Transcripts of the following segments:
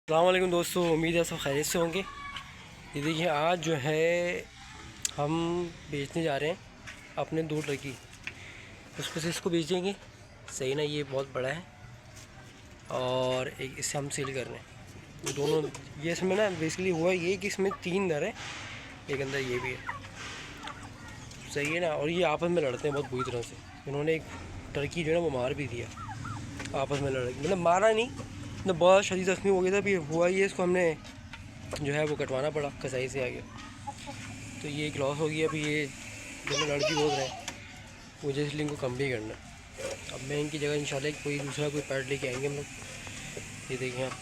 अस्सलाम वालेकुम दोस्तों, उम्मीद है सब खैरियत से होंगे। ये देखिए आज जो है हम बेचने जा रहे हैं अपने 2 टर्की। उसमें से इसको बेचेंगे, सही ना, ये बहुत बड़ा है और एक इसे हम सील कर रहे हैं। दोनों ये इसमें ना बेसिकली हुआ ये कि इसमें 3 नर है, एक अंदर ये भी है, सही है ना। और ये आपस में लड़ते हैं बहुत बुरी तरह से। इन्होंने एक टर्की जो है ना वो मार भी दिया, आपस में लड़, मतलब मारा नहीं, तो बहुत शदीद ज़ख्मी हो गया था। अभी हुआ ये, इसको हमने जो है वो कटवाना पड़ा, कसाई से आ गया, तो ये एक लॉस हो गया। अभी ये दोनों लड़की बोल रहे हैं मुझे, इसलिए इनको कम भी करना। अब मैं इनकी जगह इंशाल्लाह कोई दूसरा कोई पेट लेके आएंगे हम लोग। ये देखें आप,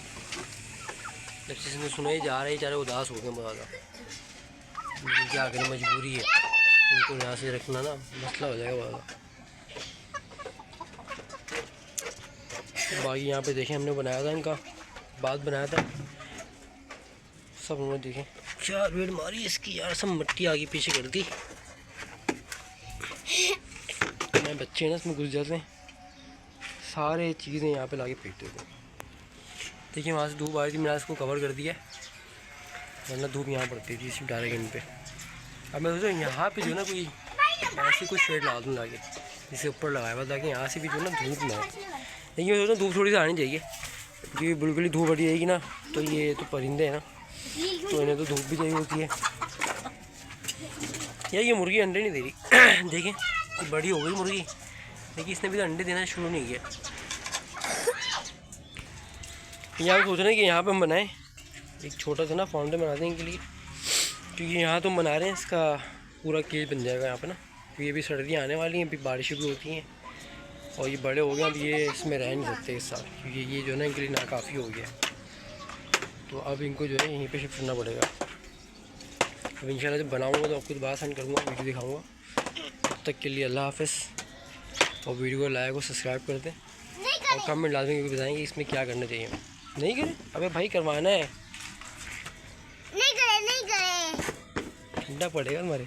जब से इसने सुना ही जा रहे बेचारे उदास हो गए बहुत ज़्यादा। क्या करें, मजबूरी है, इनको यहाँ से रखना ना मसला हो जाएगा बहुत। बाकी यहाँ पे देखें हमने बनाया था, इनका बात बनाया था सब। उन्होंने देखें क्या रेड मारी इसकी यार, सब मट्टी आगे पीछे कर दी। मैं बच्चे ना इसमें घुस जाते हैं, सारे चीज़ें यहाँ पे लाके फेंक देते हैं। देखिए वहाँ से धूप आ रही थी, मैंने इसको कवर कर दिया, वरना धूप यहाँ पड़ती थी इसी डायरेक्ट इन पे। अब मैं सोचा यहाँ पे जो ना कोई ऐसी कोई शेड ला दूँ लाके, जिससे ऊपर लगाया हुआ, ताकि यहाँ से भी जो ना धूप ना आए। लेकिन मैं सोचा धूप थोड़ी सी आनी चाहिए, क्योंकि बिल्कुल ही धूप हटी जाएगी ना तो ये तो परिंदे हैं ना, तो इन्हें तो धूप भी चाहिए होती है। यार ये मुर्गी अंडे नहीं दे रही देखें, तो बड़ी हो गई मुर्गी, लेकिन इसने भी तो अंडे देना शुरू नहीं किया। यहाँ सोच रहे हैं कि यहाँ पे हम बनाएं एक छोटा सा ना फाउंटेन बना दें इनके लिए, क्योंकि यहाँ तो हम बना रहे हैं इसका पूरा केज बन जाएगा यहाँ पे ना। ये भी सर्दियाँ आने वाली हैं, अभी बारिशें भी होती हैं और ये बड़े हो गए, अब ये इसमें रह नहीं सकते इस साल, क्योंकि ये जो ना इनके लिए नाकाफ़ी हो गया। तो अब इनको जो है यहीं पे शिफ्ट करना पड़ेगा। अब इंशाल्लाह जब बनाऊंगा तो आपको दोबारा सेंड करूँगा, वीडियो दिखाऊंगा। तब तक के लिए अल्लाह हाफ़िज़, और वीडियो को लाइक और सब्सक्राइब कर दें और कमेंट लाजमी करके बताएंगे इसमें क्या करना चाहिए। नहीं करें, अबे भाई करवाना है, नहीं करे ठंडा पड़ेगा तुम्हारे।